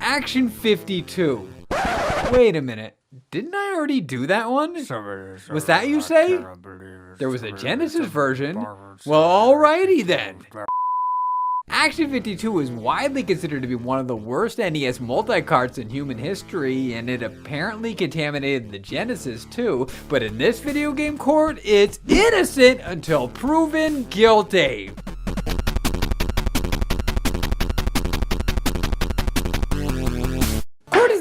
Action 52. Wait a minute. Didn't I already do that one? Was that you say? There was a Genesis version? Well, alrighty then. Action 52 is widely considered to be one of the worst NES multi-carts in human history, and it apparently contaminated the Genesis too, but in this video game court, it's innocent until proven guilty.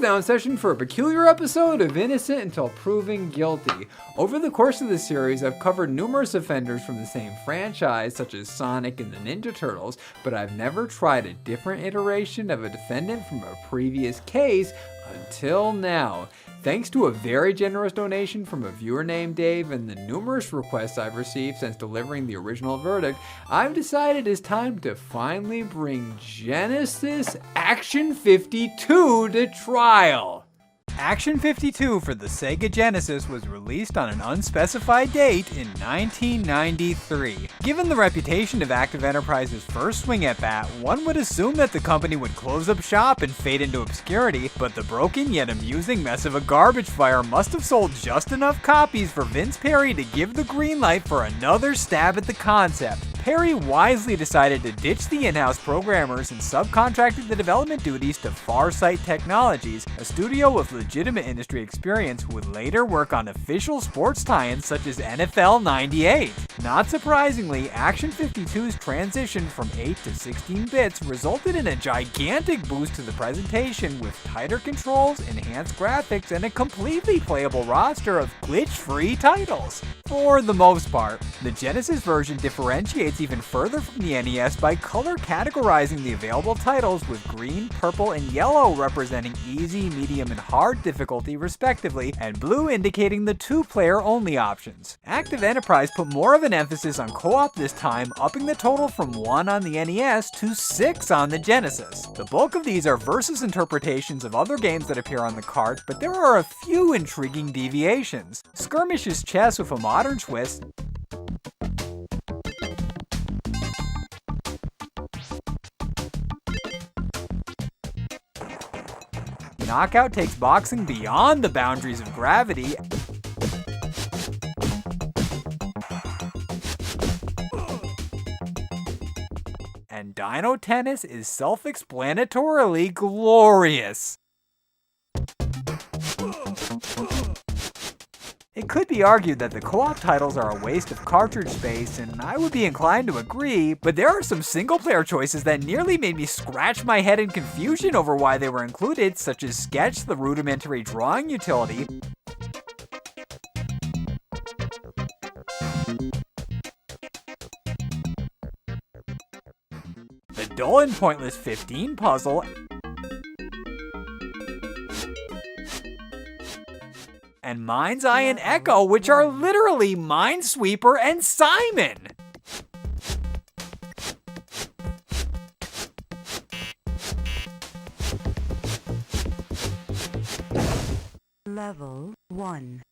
Now in session for a peculiar episode of Innocent Until Proven Guilty. Over the course of this series, I've covered numerous offenders from the same franchise, such as Sonic and the Ninja Turtles, but I've never tried a different iteration of a defendant from a previous case until now. Thanks to a very generous donation from a viewer named Dave and the numerous requests I've received since delivering the original verdict, I've decided it's time to finally bring Genesis Action 52 to trial. Action 52 for the Sega Genesis was released on an unspecified date in 1993. Given the reputation of Active Enterprise's first swing at bat, one would assume that the company would close up shop and fade into obscurity, but the broken yet amusing mess of a garbage fire must have sold just enough copies for Vince Perry to give the green light for another stab at the concept. Perry wisely decided to ditch the in-house programmers and subcontracted the development duties to Farsight Technologies, a studio with legitimate industry experience who would later work on official sports tie-ins such as NFL 98. Not surprisingly, Action 52's transition from 8 to 16 bits resulted in a gigantic boost to the presentation with tighter controls, enhanced graphics, and a completely playable roster of glitch-free titles. For the most part, the Genesis version differentiates even further from the NES by color categorizing the available titles with green, purple, and yellow representing easy, medium, and hard difficulty respectively, and blue indicating the two-player only options. Active Enterprise put more of an emphasis on co-op this time, upping the total from 1 on the NES to 6 on the Genesis. The bulk of these are versus interpretations of other games that appear on the cart, but there are a few intriguing deviations. Skirmish is chess with a modern twist, Knockout takes boxing beyond the boundaries of gravity, and Dino Tennis is self-explanatorily glorious. It could be argued that the co-op titles are a waste of cartridge space, and I would be inclined to agree, but there are some single-player choices that nearly made me scratch my head in confusion over why they were included, such as Sketch, the rudimentary drawing utility, the dull and pointless 15 puzzle, and Mind's Eye and Echo, which are literally Minesweeper and Simon. Level 1.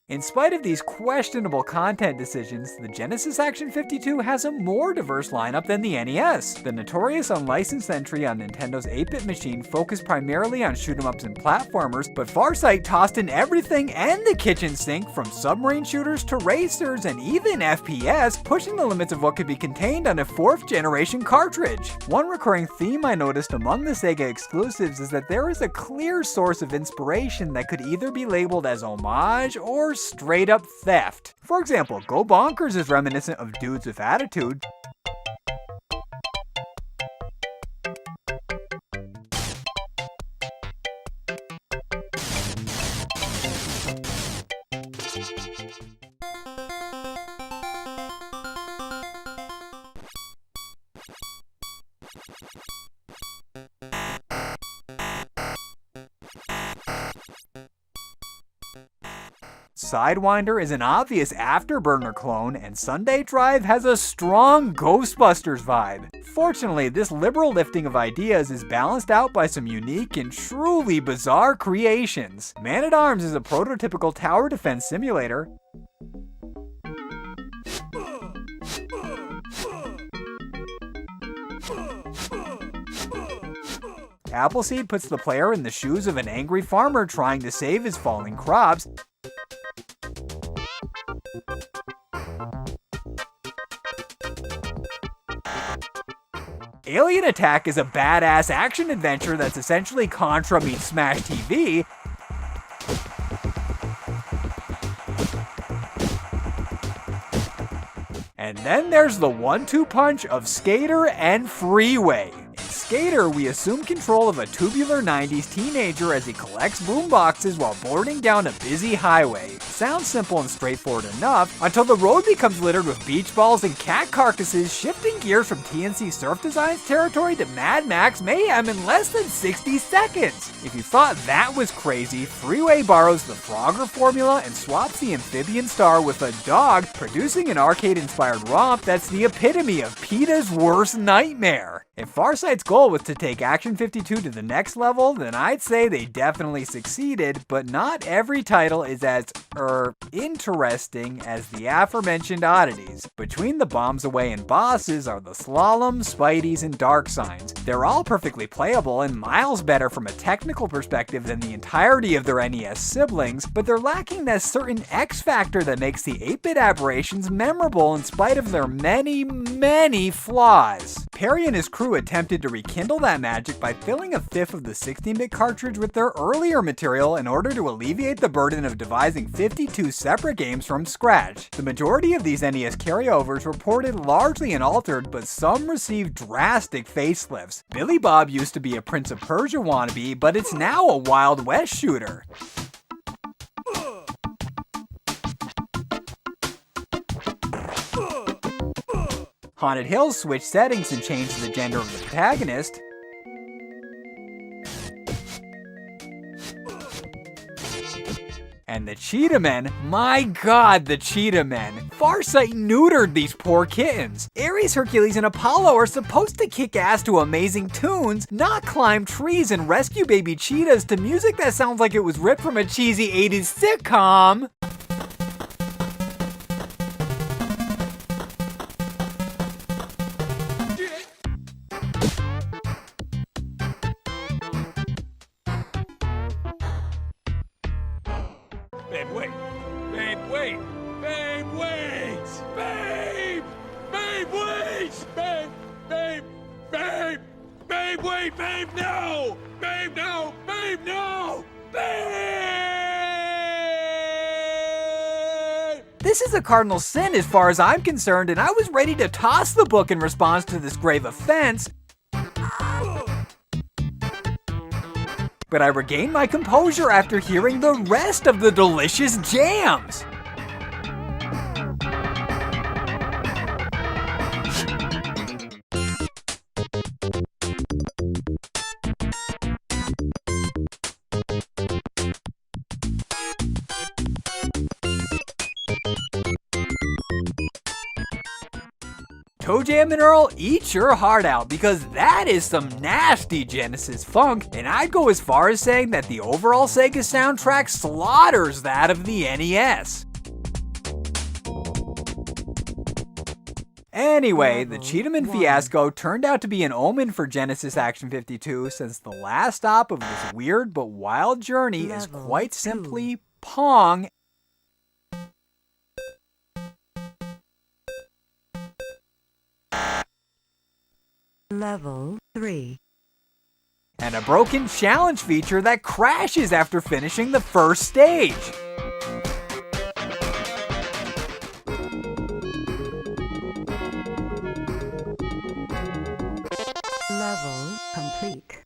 In spite of these questionable content decisions, the Genesis Action 52 has a more diverse lineup than the NES. The notorious unlicensed entry on Nintendo's 8-bit machine focused primarily on shoot-'em-ups and platformers, but Farsight tossed in everything and the kitchen sink, from submarine shooters to racers and even FPS, pushing the limits of what could be contained on a 4th-generation cartridge. One recurring theme I noticed among the Sega exclusives is that there is a clear source of inspiration that could either be labeled as homage or straight up theft. For example, Go Bonkers is reminiscent of Dudes with Attitude, Sidewinder is an obvious Afterburner clone, and Sunday Drive has a strong Ghostbusters vibe. Unfortunately, this liberal lifting of ideas is balanced out by some unique and truly bizarre creations. Man-at-Arms is a prototypical tower defense simulator. Appleseed puts the player in the shoes of an angry farmer trying to save his falling crops. Alien Attack is a badass action adventure that's essentially Contra meets Smash TV. And then there's the 1-2 punch of Skater and Freeway. In Skater, we assume control of a tubular 90s teenager as he collects boomboxes while boarding down a busy highway. Sounds simple and straightforward enough, until the road becomes littered with beach balls and cat carcasses, shifting gears from TNC Surf Designs territory to Mad Max Mayhem in less than 60 seconds. If you thought that was crazy, Freeway borrows the Frogger formula and swaps the amphibian star with a dog, producing an arcade-inspired romp that's the epitome of PETA's worst nightmare. If Farsight's goal was to take Action 52 to the next level, then I'd say they definitely succeeded, but not every title is as, interesting as the aforementioned oddities. Between the Bombs Away and bosses are the Slalom, Spideys, and Dark Signs. They're all perfectly playable and miles better from a technical perspective than the entirety of their NES siblings, but they're lacking that certain X factor that makes the 8-bit aberrations memorable in spite of their many flaws. Perry and his crew attempted to rekindle that magic by filling a fifth of the 16-bit cartridge with their earlier material in order to alleviate the burden of devising 52 separate games from scratch. The majority of these NES carryovers were ported largely unaltered, but some received drastic facelifts. Billy Bob used to be a Prince of Persia wannabe, but it's now a Wild West shooter. Haunted Hills switched settings and changed the gender of the protagonist. And the Cheetah Men, my god, the Cheetah Men. Farsight neutered these poor kittens. Ares, Hercules, and Apollo are supposed to kick ass to amazing tunes, not climb trees and rescue baby cheetahs to music that sounds like it was ripped from a cheesy 80s sitcom. Babe, wait! Babe, wait! Babe, wait! Babe! Babe, wait! Babe! Babe! Babe! Babe, wait! Babe, no! Babe, no! Babe, no! Babe! This is a cardinal sin as far as I'm concerned, and I was ready to toss the book in response to this grave offense. But I regained my composure after hearing the rest of the delicious jams. Toe Jam and Earl, eat your heart out, because that is some nasty Genesis funk, and I'd go as far as saying that the overall Sega soundtrack slaughters that of the NES. Anyway, the Cheetahman fiasco turned out to be an omen for Genesis Action 52, since the last stop of this weird but wild journey is quite simply Pong. Level 3. And a broken challenge feature that crashes after finishing the first stage. Level complete.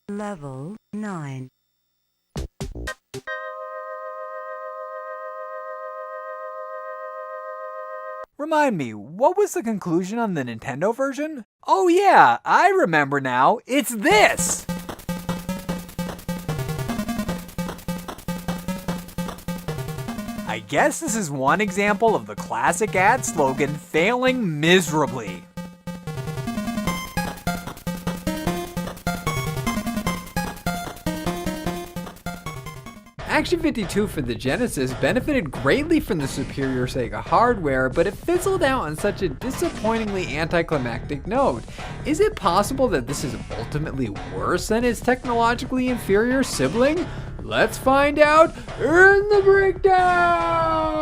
Level 9. Remind me, what was the conclusion on the Nintendo version? Oh yeah, I remember now. It's this! I guess this is one example of the classic ad slogan failing miserably. Action 52 for the Genesis benefited greatly from the superior Sega hardware, but it fizzled out on such a disappointingly anticlimactic note. Is it possible that this is ultimately worse than its technologically inferior sibling? Let's find out in the breakdown!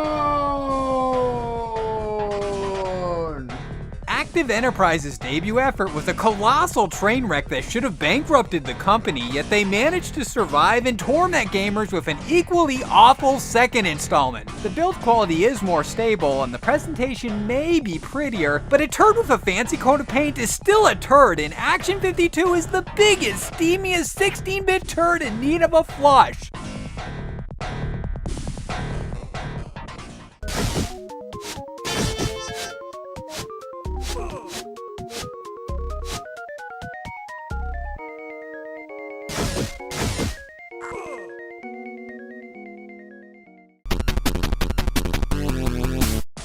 Active Enterprise's debut effort was a colossal train wreck that should have bankrupted the company, yet they managed to survive and torment gamers with an equally awful second installment. The build quality is more stable and the presentation may be prettier, but a turd with a fancy coat of paint is still a turd, and Action 52 is the biggest, steamiest 16-bit turd in need of a flush.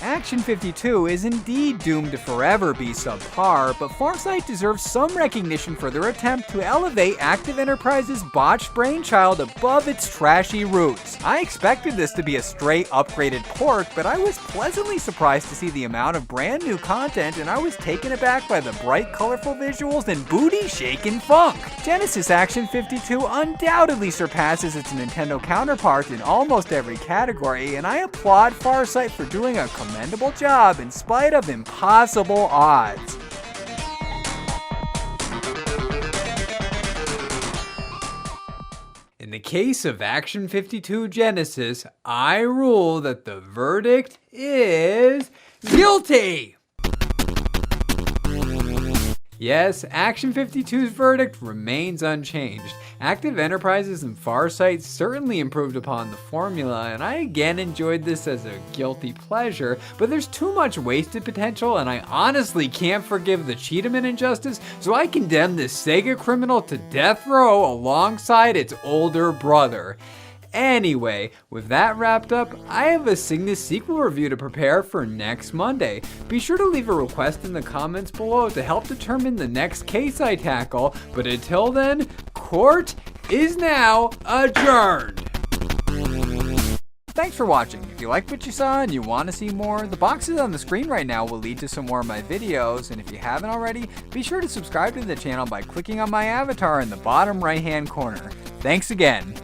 Action 52 is indeed doomed to forever be subpar, but Farsight deserves some recognition for their attempt to elevate Active Enterprise's botched brainchild above its trashy roots. I expected this to be a straight upgraded port, but I was pleasantly surprised to see the amount of brand new content, and I was taken aback by the bright, colorful visuals and booty-shaking funk. Genesis Action 52 undoubtedly surpasses its Nintendo counterpart in almost every category, and I applaud Farsight for doing a commendable job in spite of impossible odds. In the case of Action 52 Genesis, I rule that the verdict is guilty! Yes, Action 52's verdict remains unchanged. Active Enterprises and Farsight certainly improved upon the formula, and I again enjoyed this as a guilty pleasure, but there's too much wasted potential, and I honestly can't forgive the Cheetahman injustice, so I condemn this Sega criminal to death row alongside its older brother. Anyway, with that wrapped up, I have a Cygnus sequel review to prepare for next Monday. Be sure to leave a request in the comments below to help determine the next case I tackle, but until then, court is now adjourned. Thanks for watching. If you liked what you saw and you want to see more, the boxes on the screen right now will lead to some more of my videos, and if you haven't already, be sure to subscribe to the channel by clicking on my avatar in the bottom right hand corner. Thanks again.